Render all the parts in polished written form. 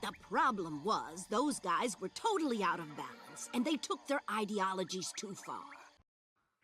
The problem was, those guys were totally out of balance, and they took their ideologies too far.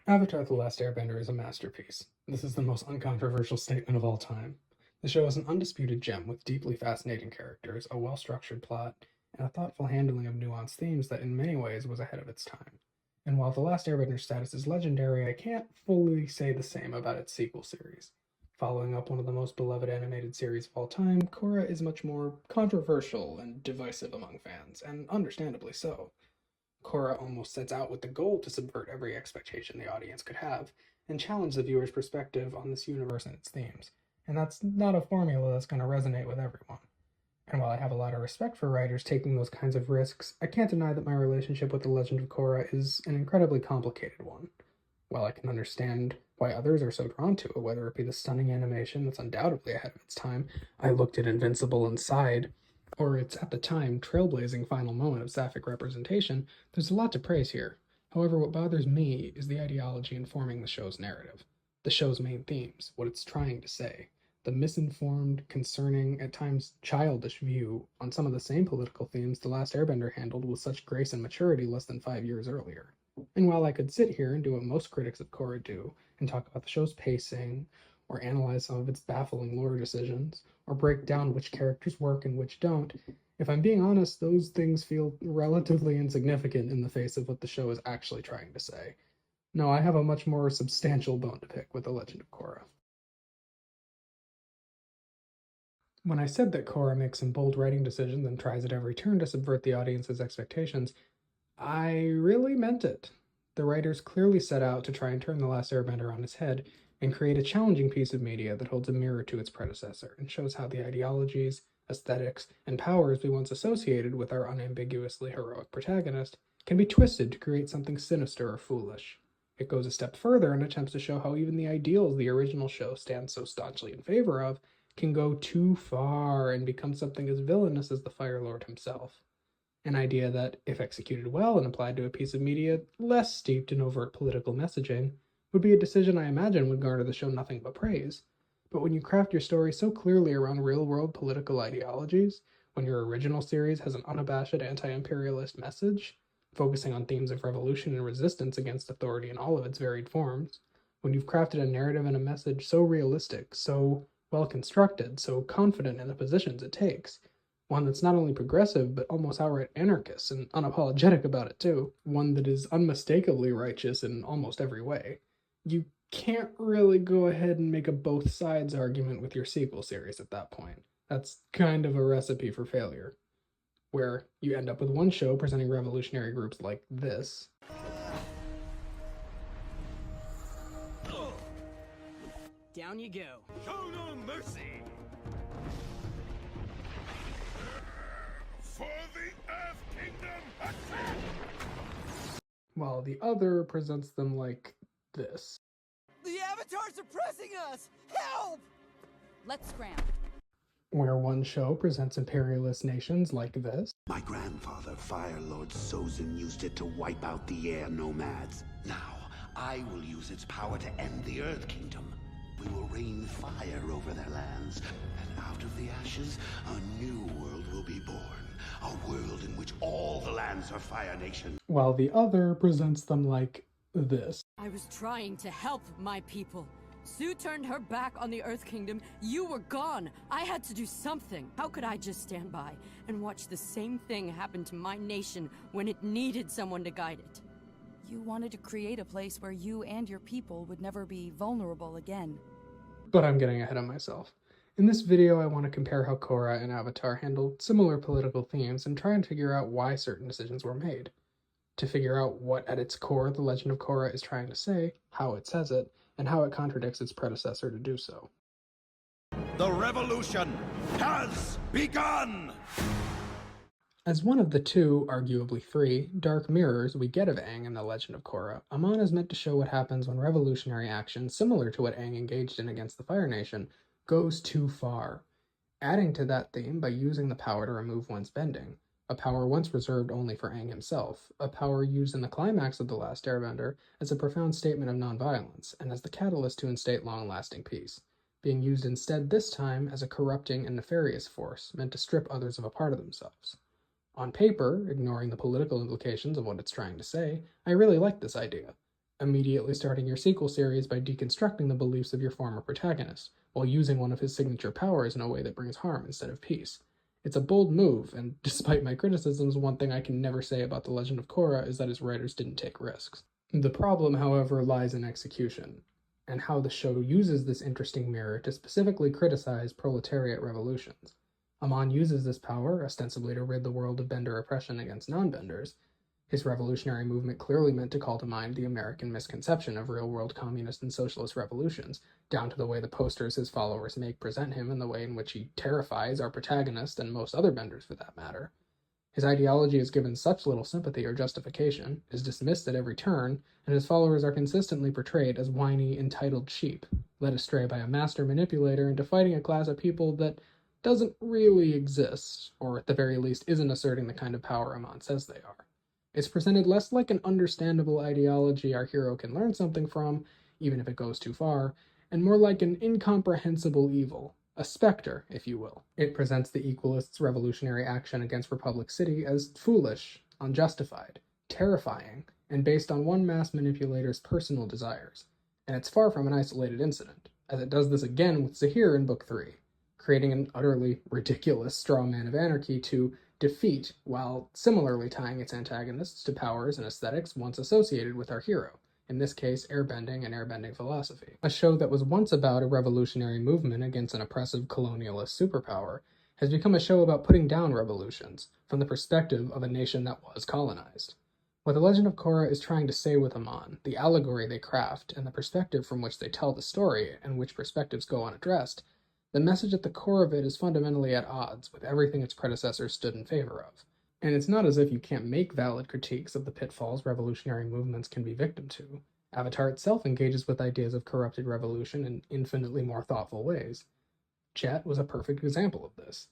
Avatar: The Last Airbender is a masterpiece. This is the most uncontroversial statement of all time. The show is an undisputed gem with deeply fascinating characters, a well-structured plot, and a thoughtful handling of nuanced themes that in many ways was ahead of its time. And while The Last Airbender's status is legendary, I can't fully say the same about its sequel series. Following up one of the most beloved animated series of all time, Korra is much more controversial and divisive among fans, and understandably so. Korra almost sets out with the goal to subvert every expectation the audience could have, and challenge the viewer's perspective on this universe and its themes. And that's not a formula that's going to resonate with everyone. And while I have a lot of respect for writers taking those kinds of risks, I can't deny that my relationship with The Legend of Korra is an incredibly complicated one. While I can understand why others are so drawn to it, whether it be the stunning animation that's undoubtedly ahead of its time, I looked at Invincible and sighed, or its, at the time, trailblazing final moment of sapphic representation, there's a lot to praise here. However, what bothers me is the ideology informing the show's narrative, the show's main themes, what it's trying to say, the misinformed, concerning, at times childish view on some of the same political themes The Last Airbender handled with such grace and maturity less than 5 years earlier. And while I could sit here and do what most critics of Korra do, and talk about the show's pacing, or analyze some of its baffling lore decisions, or break down which characters work and which don't, if I'm being honest, those things feel relatively insignificant in the face of what the show is actually trying to say. No, I have a much more substantial bone to pick with The Legend of Korra. When I said that Korra makes some bold writing decisions and tries at every turn to subvert the audience's expectations, I really meant it. The writers clearly set out to try and turn The Last Airbender on its head and create a challenging piece of media that holds a mirror to its predecessor and shows how the ideologies, aesthetics, and powers we once associated with our unambiguously heroic protagonist can be twisted to create something sinister or foolish. It goes a step further and attempts to show how even the ideals the original show stands so staunchly in favor of can go too far and become something as villainous as the Fire Lord himself. An idea that, if executed well and applied to a piece of media less steeped in overt political messaging, would be a decision I imagine would garner the show nothing but praise. But when you craft your story so clearly around real-world political ideologies, when your original series has an unabashed anti-imperialist message, focusing on themes of revolution and resistance against authority in all of its varied forms, when you've crafted a narrative and a message so realistic, so well-constructed, so confident in the positions it takes, one that's not only progressive, but almost outright anarchist and unapologetic about it too, one that is unmistakably righteous in almost every way, you can't really go ahead and make a both sides argument with your sequel series at that point. That's kind of a recipe for failure, where you end up with one show presenting revolutionary groups like this, Down you go. Show no mercy! For the Earth Kingdom, attack! while the other presents them like this. The Avatars are pressing us! Help! Let's scram. Where one show presents imperialist nations like this. My grandfather, Fire Lord Sozin, used it to wipe out the air nomads. Now, I will use its power to end the Earth Kingdom. We will rain fire over their lands, and out of the ashes, a new world will be born. A world in which all the lands are Fire Nation. While the other presents them like this. I was trying to help my people. Sue turned her back on the Earth Kingdom. You were gone. I had to do something. How could I just stand by and watch the same thing happen to my nation when it needed someone to guide it? You wanted to create a place where you and your people would never be vulnerable again. But I'm getting ahead of myself. In this video, I want to compare how Korra and Avatar handled similar political themes and try and figure out why certain decisions were made. To figure out what at its core The Legend of Korra is trying to say, how it says it, and how it contradicts its predecessor to do so. The revolution has begun! As one of the two, arguably three, dark mirrors we get of Aang in The Legend of Korra, Amon is meant to show what happens when revolutionary action, similar to what Aang engaged in against the Fire Nation, goes too far, adding to that theme by using the power to remove one's bending, a power once reserved only for Aang himself, a power used in the climax of The Last Airbender as a profound statement of nonviolence, and as the catalyst to instate long-lasting peace. being used instead this time as a corrupting and nefarious force meant to strip others of a part of themselves. On paper, ignoring the political implications of what it's trying to say, I really like this idea. Immediately starting your sequel series by deconstructing the beliefs of your former protagonist, while using one of his signature powers in a way that brings harm instead of peace. It's a bold move, and despite my criticisms, one thing I can never say about The Legend of Korra is that its writers didn't take risks. The problem, however, lies in execution, and how the show uses this interesting mirror to specifically criticize proletariat revolutions. Amon uses this power, ostensibly to rid the world of Bender oppression against non-Benders. His revolutionary movement clearly meant to call to mind the American misconception of real-world communist and socialist revolutions, down to the way the posters his followers make present him and the way in which he terrifies our protagonist and most other Benders for that matter. His ideology is given such little sympathy or justification, is dismissed at every turn, and his followers are consistently portrayed as whiny, entitled sheep, led astray by a master manipulator into fighting a class of people that doesn't really exist, or at the very least isn't asserting the kind of power Amon says they are. It's presented less like an understandable ideology our hero can learn something from, even if it goes too far, and more like an incomprehensible evil, a specter, if you will. It presents the Equalists' revolutionary action against Republic City as foolish, unjustified, terrifying, and based on one mass manipulator's personal desires. And it's far from an isolated incident, as it does this again with Zahir in Book 3, creating an utterly ridiculous straw man of anarchy to defeat, while similarly tying its antagonists to powers and aesthetics once associated with our hero, in this case airbending and airbending philosophy. A show that was once about a revolutionary movement against an oppressive colonialist superpower has become a show about putting down revolutions from the perspective of a nation that was colonized. What The Legend of Korra is trying to say with Amon, the allegory they craft, and the perspective from which they tell the story, and which perspectives go unaddressed, the message at the core of it is fundamentally at odds with everything its predecessors stood in favor of. And it's not as if you can't make valid critiques of the pitfalls revolutionary movements can be victim to. Avatar itself engages with ideas of corrupted revolution in infinitely more thoughtful ways. Jet was a perfect example of this.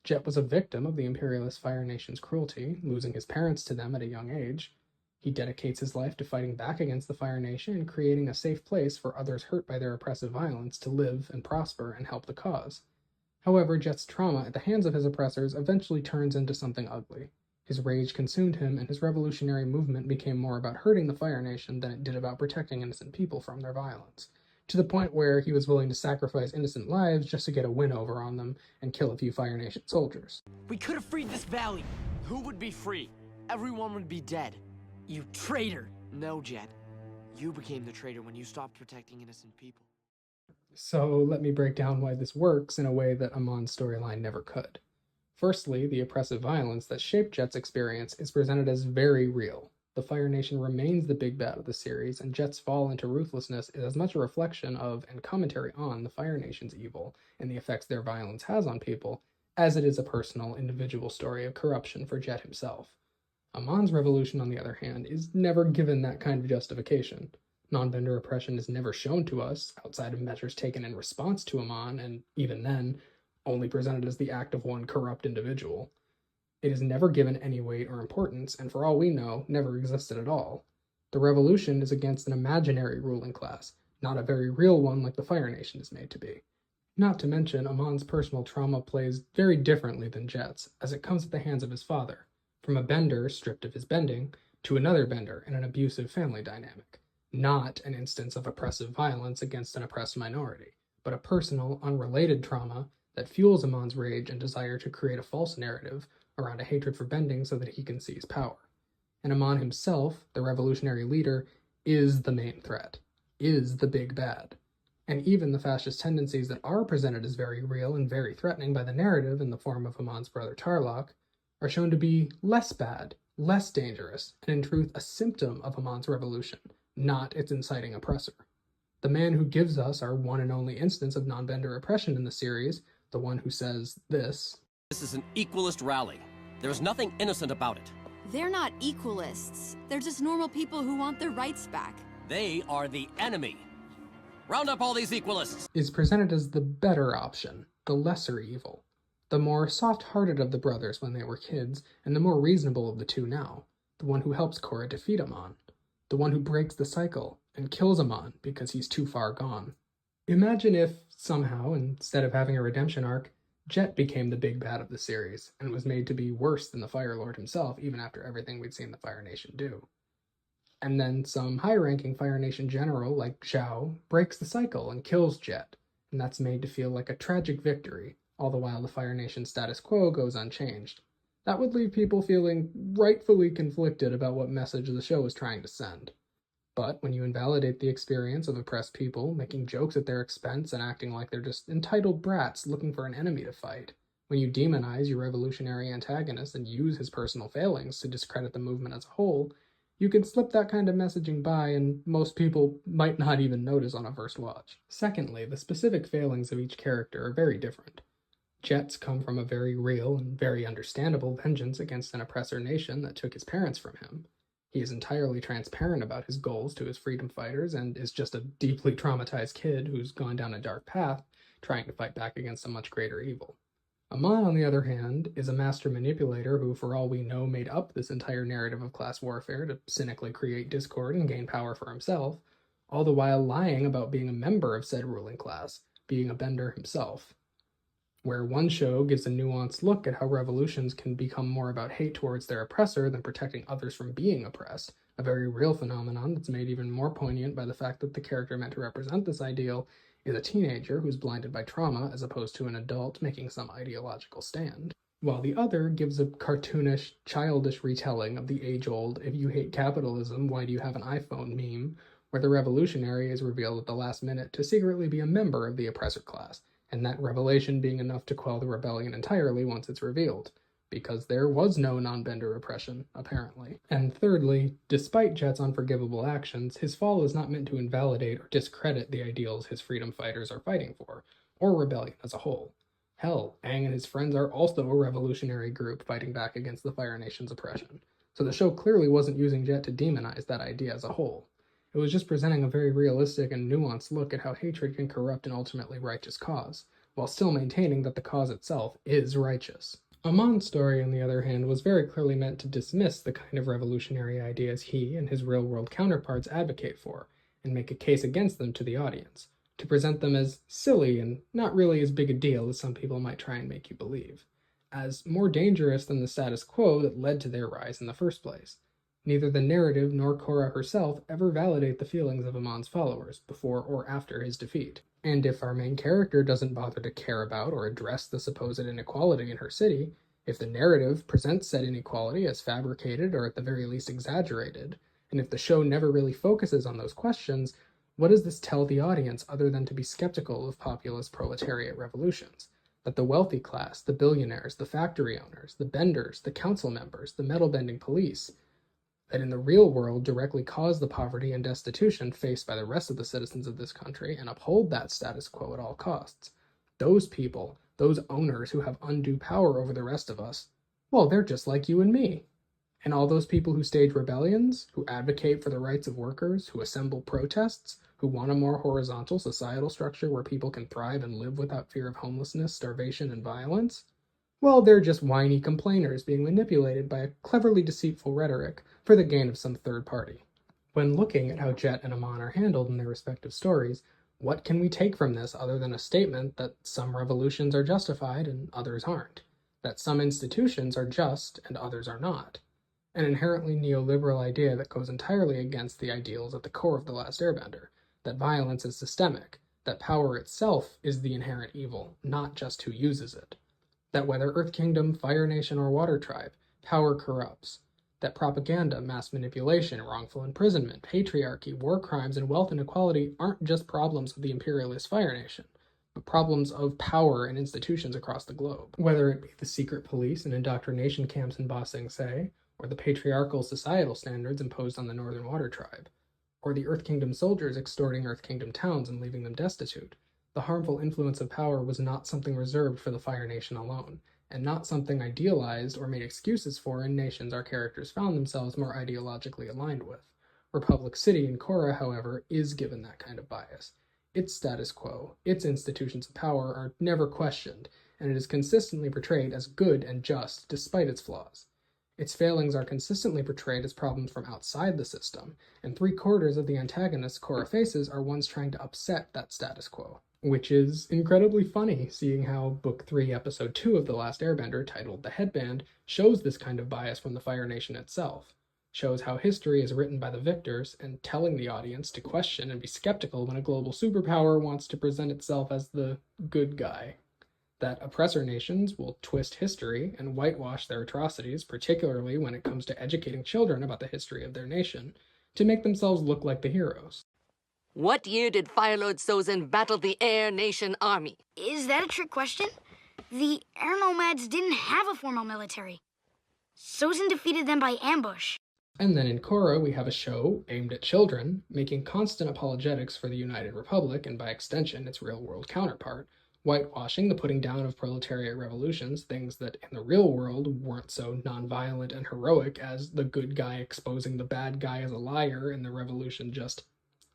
Jet was a victim of the imperialist Fire Nation's cruelty, losing his parents to them at a young age. He dedicates his life to fighting back against the Fire Nation and creating a safe place for others hurt by their oppressive violence to live and prosper and help the cause. However, Jet's trauma at the hands of his oppressors eventually turns into something ugly. His rage consumed him, and his revolutionary movement became more about hurting the Fire Nation than it did about protecting innocent people from their violence, to the point where he was willing to sacrifice innocent lives just to get a win over on them and kill a few Fire Nation soldiers. We could have freed this valley. Who would be free? Everyone would be dead. You traitor! No, Jet. You became the traitor when you stopped protecting innocent people. So let me break down why this works in a way that Amon's storyline never could. Firstly, the oppressive violence that shaped Jet's experience is presented as very real. The Fire Nation remains the big bad of the series, and Jet's fall into ruthlessness is as much a reflection of and commentary on the Fire Nation's evil and the effects their violence has on people, as it is a personal, individual story of corruption for Jet himself. Amon's revolution, on the other hand, is never given that kind of justification. Non-Bender oppression is never shown to us, outside of measures taken in response to Amon, and even then, only presented as the act of one corrupt individual. It is never given any weight or importance, and for all we know, never existed at all. The revolution is against an imaginary ruling class, not a very real one like the Fire Nation is made to be. Not to mention, Amon's personal trauma plays very differently than Jet's, as it comes at the hands of his father. From a Bender stripped of his bending, to another Bender in an abusive family dynamic. Not an instance of oppressive violence against an oppressed minority, but a personal, unrelated trauma that fuels Amon's rage and desire to create a false narrative around a hatred for bending so that he can seize power. And Amon himself, the revolutionary leader, is the main threat, is the big bad. And even the fascist tendencies that are presented as very real and very threatening by the narrative in the form of Amon's brother Tarlok, are shown to be less bad, less dangerous, and in truth a symptom of Amon's revolution, not its inciting oppressor. The man who gives us our one and only instance of non-Bender oppression in the series, the one who says this is an equalist rally. There's nothing innocent about it. They're not equalists. They're just normal people who want their rights back. They are the enemy. Round up all these equalists! Is presented as the better option, the lesser evil. The more soft-hearted of the brothers when they were kids, and the more reasonable of the two now. The one who helps Korra defeat Amon. The one who breaks the cycle and kills Amon because he's too far gone. Imagine if, Somehow, instead of having a redemption arc, Jet became the big bad of the series, and was made to be worse than the Fire Lord himself, even after everything we'd seen the Fire Nation do. And then some high-ranking Fire Nation general, like Zhao, breaks the cycle and kills Jet, and that's made to feel like a tragic victory, all the while the Fire Nation status quo goes unchanged. That would leave people feeling rightfully conflicted about what message the show is trying to send. But when you invalidate the experience of oppressed people, making jokes at their expense and acting like they're just entitled brats looking for an enemy to fight, when you demonize your revolutionary antagonist and use his personal failings to discredit the movement as a whole, you can slip that kind of messaging by and most people might not even notice on a first watch. Secondly, the specific failings of each character are very different. Jet's come from a very real and very understandable vengeance against an oppressor nation that took his parents from him. He is entirely transparent about his goals to his freedom fighters and is just a deeply traumatized kid who's gone down a dark path, trying to fight back against a much greater evil. Amon, on the other hand, is a master manipulator who, for all we know, made up this entire narrative of class warfare to cynically create discord and gain power for himself, all the while lying about being a member of said ruling class, being a bender himself. Where one show gives a nuanced look at how revolutions can become more about hate towards their oppressor than protecting others from being oppressed, a very real phenomenon that's made even more poignant by the fact that the character meant to represent this ideal is a teenager who's blinded by trauma as opposed to an adult making some ideological stand. While the other gives a cartoonish, childish retelling of the age-old "if you hate capitalism, why do you have an iPhone" meme, where the revolutionary is revealed at the last minute to secretly be a member of the oppressor class, and that revelation being enough to quell the rebellion entirely once it's revealed, because there was no non-bender oppression, apparently. And thirdly, despite Jet's unforgivable actions, his fall is not meant to invalidate or discredit the ideals his freedom fighters are fighting for, or rebellion as a whole. Hell, Aang and his friends are also a revolutionary group fighting back against the Fire Nation's oppression, so the show clearly wasn't using Jet to demonize that idea as a whole. It was just presenting a very realistic and nuanced look at how hatred can corrupt an ultimately righteous cause, while still maintaining that the cause itself is righteous. Amon's story, on the other hand, was very clearly meant to dismiss the kind of revolutionary ideas he and his real-world counterparts advocate for, and make a case against them to the audience, to present them as silly and not really as big a deal as some people might try and make you believe, as more dangerous than the status quo that led to their rise in the first place. Neither the narrative nor Korra herself ever validate the feelings of Amon's followers, before or after his defeat. And if our main character doesn't bother to care about or address the supposed inequality in her city, if the narrative presents said inequality as fabricated or at the very least exaggerated, and if the show never really focuses on those questions, what does this tell the audience other than to be skeptical of populist proletariat revolutions? That the wealthy class, the billionaires, the factory owners, the benders, the council members, the metal-bending police, that in the real world directly cause the poverty and destitution faced by the rest of the citizens of this country and uphold that status quo at all costs. Those people, those owners who have undue power over the rest of us, well, they're just like you and me. And all those people who stage rebellions, who advocate for the rights of workers, who assemble protests, who want a more horizontal societal structure where people can thrive and live without fear of homelessness, starvation, and violence, well, they're just whiny complainers being manipulated by a cleverly deceitful rhetoric for the gain of some third party. When looking at how Jet and Amon are handled in their respective stories, what can we take from this other than a statement that some revolutions are justified and others aren't? That some institutions are just and others are not? An inherently neoliberal idea that goes entirely against the ideals at the core of The Last Airbender, that violence is systemic, that power itself is the inherent evil, not just who uses it. That whether Earth Kingdom, Fire Nation, or Water Tribe, power corrupts. That propaganda, mass manipulation, wrongful imprisonment, patriarchy, war crimes, and wealth inequality aren't just problems of the imperialist Fire Nation, but problems of power and institutions across the globe. Whether it be the secret police and indoctrination camps in Ba Sing Se, or the patriarchal societal standards imposed on the Northern Water Tribe, or the Earth Kingdom soldiers extorting Earth Kingdom towns and leaving them destitute. The harmful influence of power was not something reserved for the Fire Nation alone, and not something idealized or made excuses for in nations our characters found themselves more ideologically aligned with. Republic City in Korra, however, is given that kind of bias. Its status quo, its institutions of power are never questioned, and it is consistently portrayed as good and just despite its flaws. Its failings are consistently portrayed as problems from outside the system, and 3/4 of the antagonists Korra faces are ones trying to upset that status quo. which is incredibly funny, seeing how Book 3, Episode 2 of The Last Airbender, titled The Headband, shows this kind of bias from the Fire Nation itself, shows how history is written by the victors, and telling the audience to question and be skeptical when a global superpower wants to present itself as the good guy. That oppressor nations will twist history and whitewash their atrocities, particularly when it comes to educating children about the history of their nation, to make themselves look like the heroes. What year did Firelord Sozin battle the Air Nation army? Is that a trick question? The Air Nomads didn't have a formal military. Sozin defeated them by ambush. And then in Korra, we have a show aimed at children, making constant apologetics for the United Republic, and by extension its real-world counterpart, whitewashing the putting down of proletariat revolutions, things that in the real world weren't so nonviolent and heroic as the good guy exposing the bad guy as a liar and the revolution just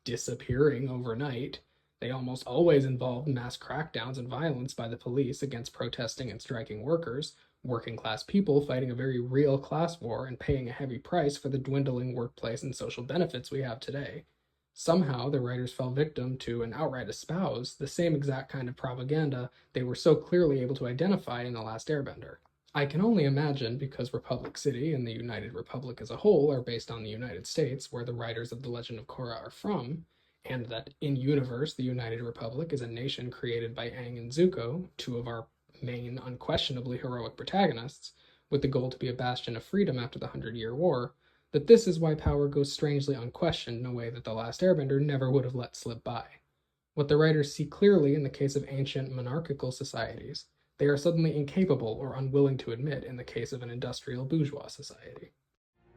disappearing overnight. They almost always involved mass crackdowns and violence by the police against protesting and striking workers, working class people fighting a very real class war and paying a heavy price for the dwindling workplace and social benefits we have today. Somehow, the writers fell victim to and outright espouse the same exact kind of propaganda they were so clearly able to identify in The Last Airbender. I can only imagine, because Republic City and the United Republic as a whole are based on the United States, where the writers of The Legend of Korra are from, and that in-universe the United Republic is a nation created by Aang and Zuko, two of our main, unquestionably heroic protagonists, with the goal to be a bastion of freedom after the 100-Year War, that this is why power goes strangely unquestioned in a way that The Last Airbender never would have let slip by. What the writers see clearly in the case of ancient monarchical societies, they are suddenly incapable or unwilling to admit in the case of an industrial bourgeois society.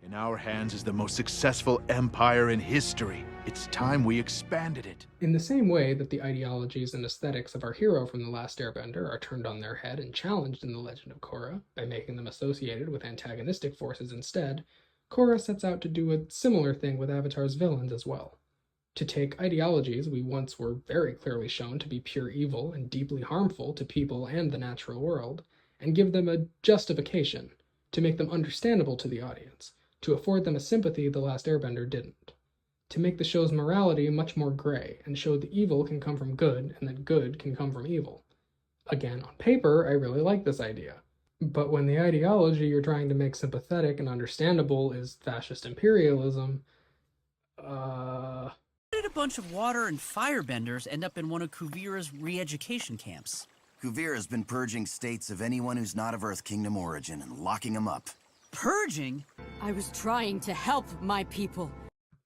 In our hands is the most successful empire in history. It's time we expanded it. In the same way that the ideologies and aesthetics of our hero from The Last Airbender are turned on their head and challenged in The Legend of Korra by making them associated with antagonistic forces instead, Korra sets out to do a similar thing with Avatar's villains as well. To take ideologies we once were very clearly shown to be pure evil and deeply harmful to people and the natural world, and give them a justification, to make them understandable to the audience, to afford them a sympathy The Last Airbender didn't. To make the show's morality much more gray, and show that evil can come from good, and that good can come from evil. Again, on paper, I really like this idea. But when the ideology you're trying to make sympathetic and understandable is fascist imperialism, How did a bunch of water and firebenders end up in one of Kuvira's re-education camps? Kuvira's been purging states of anyone who's not of Earth Kingdom origin and locking them up. Purging? I was trying to help my people.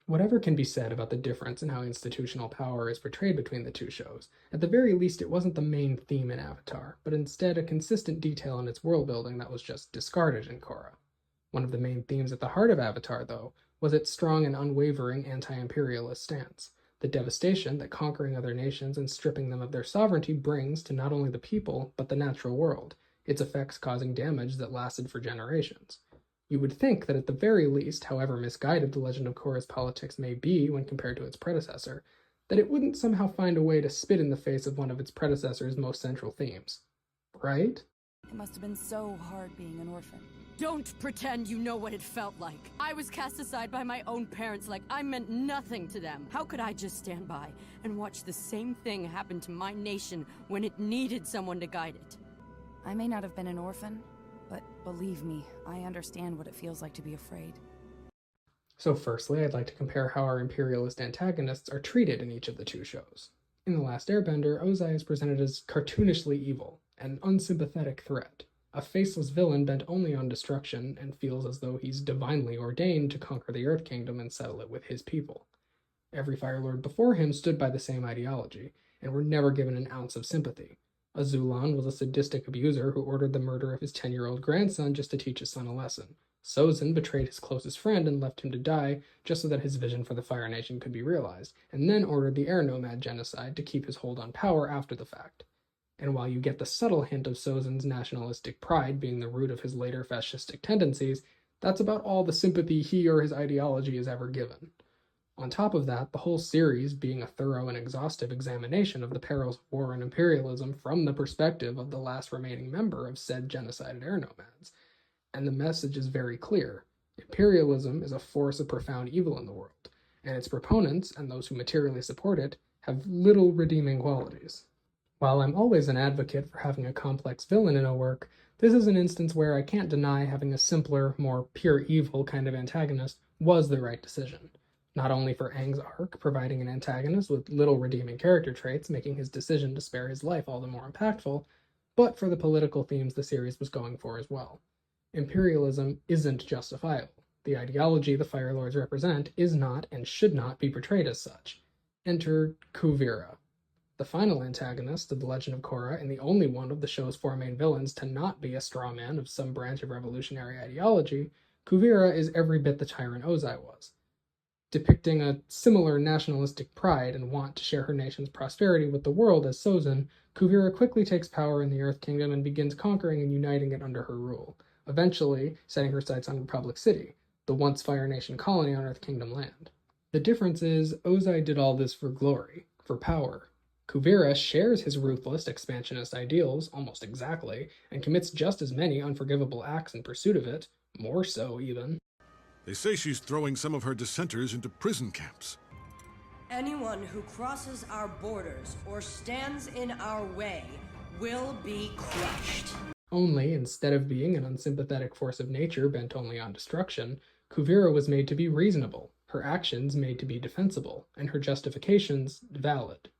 Whatever can be said about the difference in how institutional power is portrayed between the two shows, at the very least it wasn't the main theme in Avatar, but instead a consistent detail in its world building that was just discarded in Korra. One of the main themes at the heart of Avatar, though, was its strong and unwavering anti-imperialist stance, the devastation that conquering other nations and stripping them of their sovereignty brings to not only the people, but the natural world, its effects causing damage that lasted for generations. You would think that at the very least, however misguided The Legend of Korra's politics may be when compared to its predecessor, that it wouldn't somehow find a way to spit in the face of one of its predecessor's most central themes. Right? It must have been so hard being an orphan. Don't pretend you know what it felt like. I was cast aside by my own parents like I meant nothing to them. How could I just stand by and watch the same thing happen to my nation when it needed someone to guide it? I may not have been an orphan, but believe me, I understand what it feels like to be afraid. So firstly, I'd like to compare how our imperialist antagonists are treated in each of the two shows. In The Last Airbender, Ozai is presented as cartoonishly evil, an unsympathetic threat, a faceless villain bent only on destruction and feels as though he's divinely ordained to conquer the Earth Kingdom and settle it with his people. Every Fire Lord before him stood by the same ideology, and were never given an ounce of sympathy. Azulan was a sadistic abuser who ordered the murder of his 10-year-old grandson just to teach his son a lesson. Sozin betrayed his closest friend and left him to die just so that his vision for the Fire Nation could be realized, and then ordered the Air Nomad genocide to keep his hold on power after the fact. And while you get the subtle hint of Sozin's nationalistic pride being the root of his later fascistic tendencies, that's about all the sympathy he or his ideology is ever given. On top of that, the whole series being a thorough and exhaustive examination of the perils of war and imperialism from the perspective of the last remaining member of said genocided air nomads. And the message is very clear. Imperialism is a force of profound evil in the world, and its proponents, and those who materially support it, have little redeeming qualities. While I'm always an advocate for having a complex villain in a work, this is an instance where I can't deny having a simpler, more pure evil kind of antagonist was the right decision. Not only for Aang's arc, providing an antagonist with little redeeming character traits, making his decision to spare his life all the more impactful, but for the political themes the series was going for as well. Imperialism isn't justifiable. The ideology the Fire Lords represent is not and should not be portrayed as such. Enter Kuvira, the final antagonist of The Legend of Korra and the only one of the show's four main villains to not be a straw man of some branch of revolutionary ideology. Kuvira is every bit the tyrant Ozai was. Depicting a similar nationalistic pride and want to share her nation's prosperity with the world as Sozin, Kuvira quickly takes power in the Earth Kingdom and begins conquering and uniting it under her rule, eventually setting her sights on Republic City, the once Fire Nation colony on Earth Kingdom land. The difference is, Ozai did all this for glory, for power. Kuvira shares his ruthless, expansionist ideals almost exactly, and commits just as many unforgivable acts in pursuit of it, more so even. They say she's throwing some of her dissenters into prison camps. Anyone who crosses our borders or stands in our way will be crushed. Only, instead of being an unsympathetic force of nature bent only on destruction, Kuvira was made to be reasonable, her actions made to be defensible, and her justifications valid.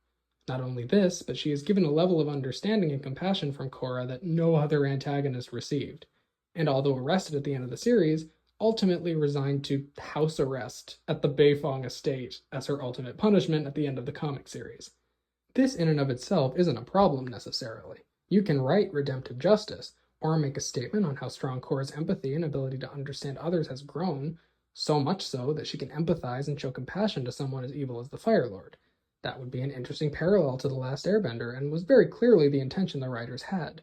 Not only this, but she is given a level of understanding and compassion from Korra that no other antagonist received, and although arrested at the end of the series, ultimately resigned to house arrest at the Beifong estate as her ultimate punishment at the end of the comic series. This in and of itself isn't a problem necessarily. You can write redemptive justice, or make a statement on how strong Korra's empathy and ability to understand others has grown, so much so that she can empathize and show compassion to someone as evil as the Fire Lord. That would be an interesting parallel to The Last Airbender, and was very clearly the intention the writers had.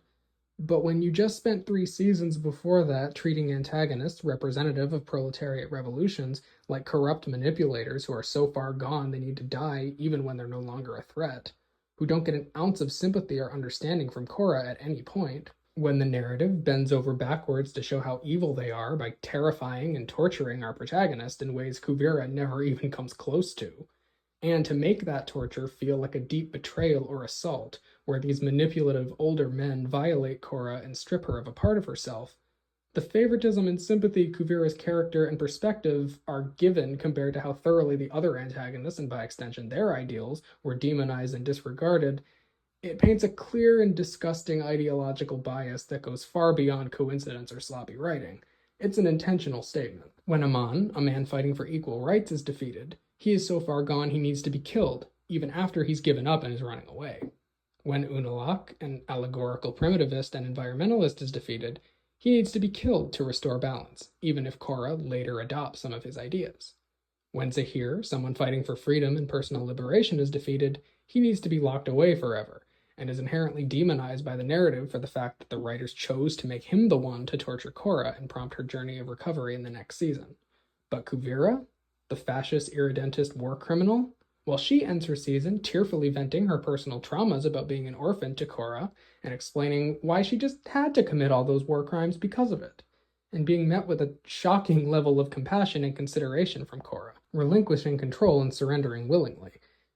But when you just spent 3 seasons before that treating antagonists, representative of proletariat revolutions, like corrupt manipulators who are so far gone they need to die even when they're no longer a threat, who don't get an ounce of sympathy or understanding from Korra at any point, when the narrative bends over backwards to show how evil they are by terrifying and torturing our protagonist in ways Kuvira never even comes close to, and to make that torture feel like a deep betrayal or assault, where these manipulative older men violate Korra and strip her of a part of herself, the favoritism and sympathy Kuvira's character and perspective are given compared to how thoroughly the other antagonists, and by extension their ideals, were demonized and disregarded, it paints a clear and disgusting ideological bias that goes far beyond coincidence or sloppy writing. It's an intentional statement. When Amon, a man fighting for equal rights, is defeated, he is so far gone he needs to be killed, even after he's given up and is running away. When Unalaq, an allegorical primitivist and environmentalist, is defeated, he needs to be killed to restore balance, even if Korra later adopts some of his ideas. When Zahir, someone fighting for freedom and personal liberation, is defeated, he needs to be locked away forever, and is inherently demonized by the narrative for the fact that the writers chose to make him the one to torture Korra and prompt her journey of recovery in the next season. But Kuvira, the fascist irredentist war criminal, well, she ends her season tearfully venting her personal traumas about being an orphan to Korra and explaining why she just had to commit all those war crimes because of it, and being met with a shocking level of compassion and consideration from Korra, relinquishing control and surrendering willingly,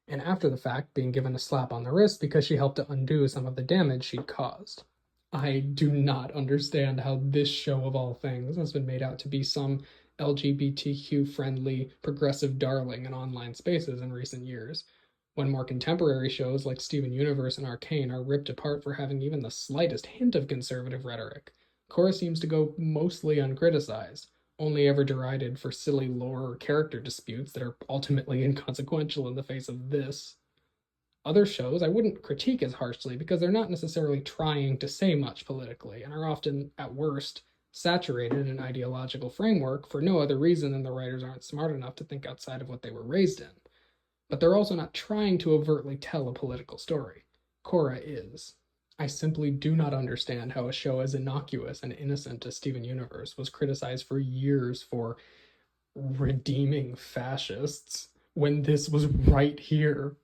and after the fact being given a slap on the wrist because she helped to undo some of the damage she'd caused. I do not understand how this show of all things has been made out to be some LGBTQ-friendly, progressive darling in online spaces in recent years, when more contemporary shows like Steven Universe and Arcane are ripped apart for having even the slightest hint of conservative rhetoric. Korra seems to go mostly uncriticized, only ever derided for silly lore or character disputes that are ultimately inconsequential in the face of this. Other shows I wouldn't critique as harshly because they're not necessarily trying to say much politically, and are often, at worst, saturated in an ideological framework for no other reason than the writers aren't smart enough to think outside of what they were raised in. But they're also not trying to overtly tell a political story. Korra is. I simply do not understand how a show as innocuous and innocent as Steven Universe was criticized for years for redeeming fascists, when this was right here.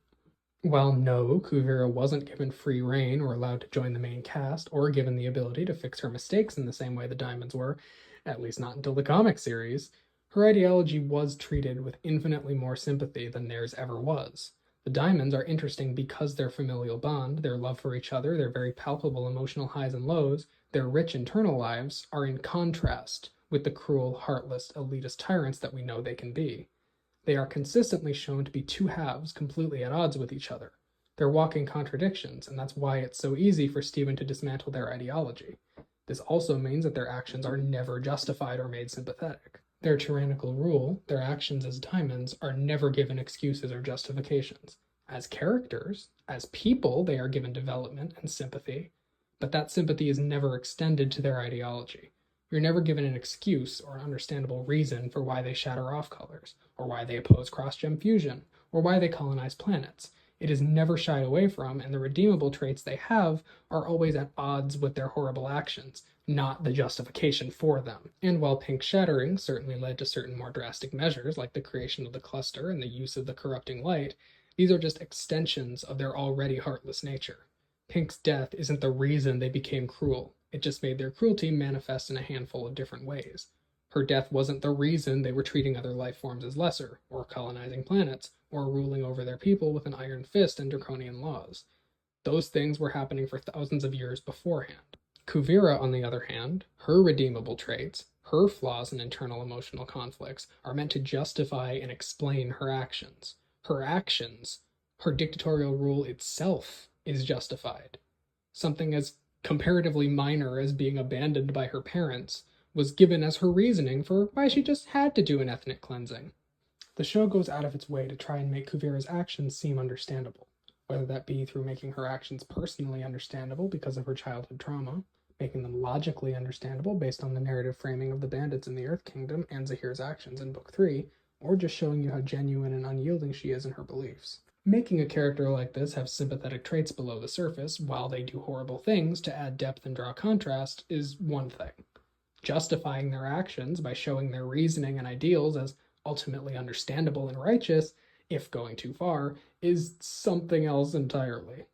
While no, Kuvira wasn't given free rein or allowed to join the main cast, or given the ability to fix her mistakes in the same way the Diamonds were, at least not until the comic series, her ideology was treated with infinitely more sympathy than theirs ever was. The diamonds are interesting because their familial bond, their love for each other, their very palpable emotional highs and lows, their rich internal lives are in contrast with the cruel, heartless, elitist tyrants that we know they can be. They are consistently shown to be two halves completely at odds with each other. They're walking contradictions, and that's why it's so easy for Stephen to dismantle their ideology. This also means that their actions are never justified or made sympathetic. Their tyrannical rule, their actions as diamonds, are never given excuses or justifications. As characters, as people, they are given development and sympathy, but that sympathy is never extended to their ideology. You're never given an excuse or an understandable reason for why they shatter off colors, or why they oppose cross-gem fusion, or why they colonize planets. It is never shied away from, and the redeemable traits they have are always at odds with their horrible actions, not the justification for them. And while Pink's shattering certainly led to certain more drastic measures, like the creation of the cluster and the use of the corrupting light, these are just extensions of their already heartless nature. Pink's death isn't the reason they became cruel. It just made their cruelty manifest in a handful of different ways. Her death wasn't the reason they were treating other life forms as lesser, or colonizing planets, or ruling over their people with an iron fist and draconian laws. Those things were happening for thousands of years beforehand. Kuvira, on the other hand, her redeemable traits, her flaws and internal emotional conflicts, are meant to justify and explain her actions. Her actions, her dictatorial rule itself, is justified. Something as comparatively minor as being abandoned by her parents was given as her reasoning for why she just had to do an ethnic cleansing. The show goes out of its way to try and make Kuvira's actions seem understandable, whether that be through making her actions personally understandable because of her childhood trauma, making them logically understandable based on the narrative framing of the bandits in the Earth Kingdom and Zahir's actions in Book 3, or just showing you how genuine and unyielding she is in her beliefs. Making a character like this have sympathetic traits below the surface while they do horrible things to add depth and draw contrast is one thing. Justifying their actions by showing their reasoning and ideals as ultimately understandable and righteous, if going too far, is something else entirely.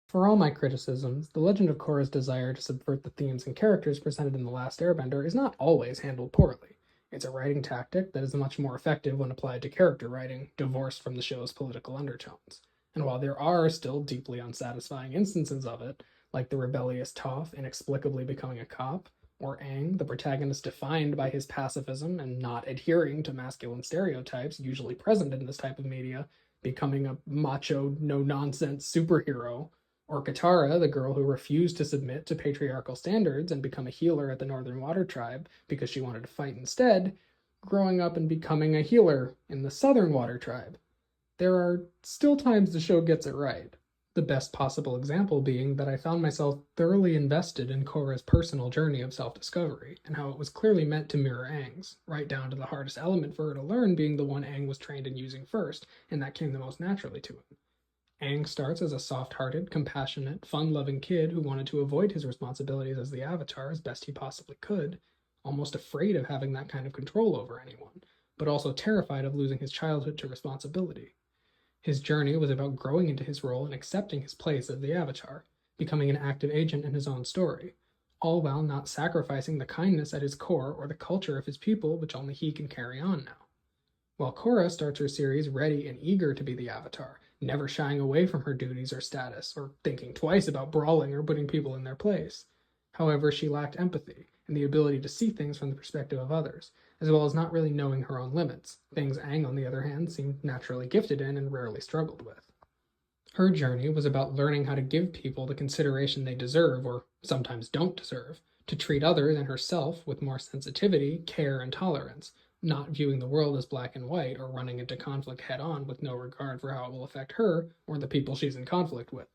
For all my criticisms, The Legend of Korra's desire to subvert the themes and characters presented in The Last Airbender is not always handled poorly. It's a writing tactic that is much more effective when applied to character writing, divorced from the show's political undertones. And while there are still deeply unsatisfying instances of it, like the rebellious Toph inexplicably becoming a cop, or Aang, the protagonist defined by his pacifism and not adhering to masculine stereotypes usually present in this type of media, becoming a macho, no-nonsense superhero, or Katara, the girl who refused to submit to patriarchal standards and become a healer at the Northern Water Tribe because she wanted to fight instead, growing up and becoming a healer in the Southern Water Tribe. There are still times the show gets it right. The best possible example being that I found myself thoroughly invested in Korra's personal journey of self-discovery, and how it was clearly meant to mirror Aang's, right down to the hardest element for her to learn being the one Aang was trained in using first, and that came the most naturally to him. Aang starts as a soft-hearted, compassionate, fun-loving kid who wanted to avoid his responsibilities as the Avatar as best he possibly could, almost afraid of having that kind of control over anyone, but also terrified of losing his childhood to responsibility. His journey was about growing into his role and accepting his place as the Avatar, becoming an active agent in his own story, all while not sacrificing the kindness at his core or the culture of his people which only he can carry on now. While Korra starts her series ready and eager to be the Avatar, never shying away from her duties or status, or thinking twice about brawling or putting people in their place. However, she lacked empathy and the ability to see things from the perspective of others, as well as not really knowing her own limits, things Aang, on the other hand, seemed naturally gifted in and rarely struggled with. Her journey was about learning how to give people the consideration they deserve, or sometimes don't deserve, to treat others and herself with more sensitivity, care, and tolerance, not viewing the world as black and white or running into conflict head-on with no regard for how it will affect her or the people she's in conflict with.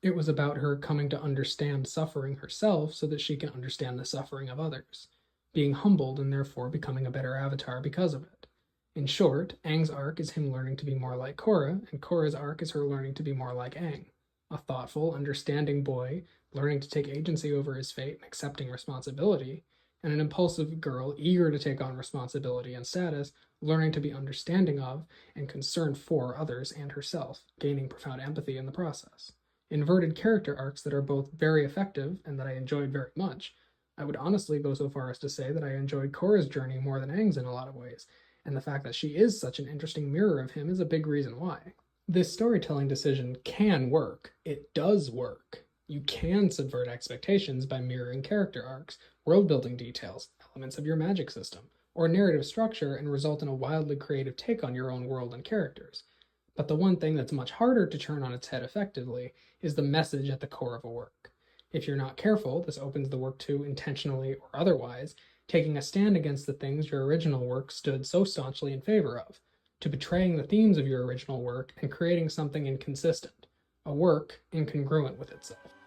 It was about her coming to understand suffering herself so that she can understand the suffering of others, being humbled and therefore becoming a better Avatar because of it. In short, Aang's arc is him learning to be more like Korra, and Korra's arc is her learning to be more like Aang, a thoughtful, understanding boy learning to take agency over his fate and accepting responsibility, and an impulsive girl eager to take on responsibility and status, learning to be understanding of and concerned for others and herself, gaining profound empathy in the process. Inverted character arcs that are both very effective and that I enjoyed very much. I would honestly go so far as to say that I enjoyed Korra's journey more than Aang's in a lot of ways, and the fact that she is such an interesting mirror of him is a big reason why. This storytelling decision can work. It does work. You can subvert expectations by mirroring character arcs, world-building details, elements of your magic system, or narrative structure and result in a wildly creative take on your own world and characters. But the one thing that's much harder to turn on its head effectively is the message at the core of a work. If you're not careful, this opens the work to, intentionally or otherwise, taking a stand against the things your original work stood so staunchly in favor of, to betraying the themes of your original work and creating something inconsistent, a work incongruent with itself.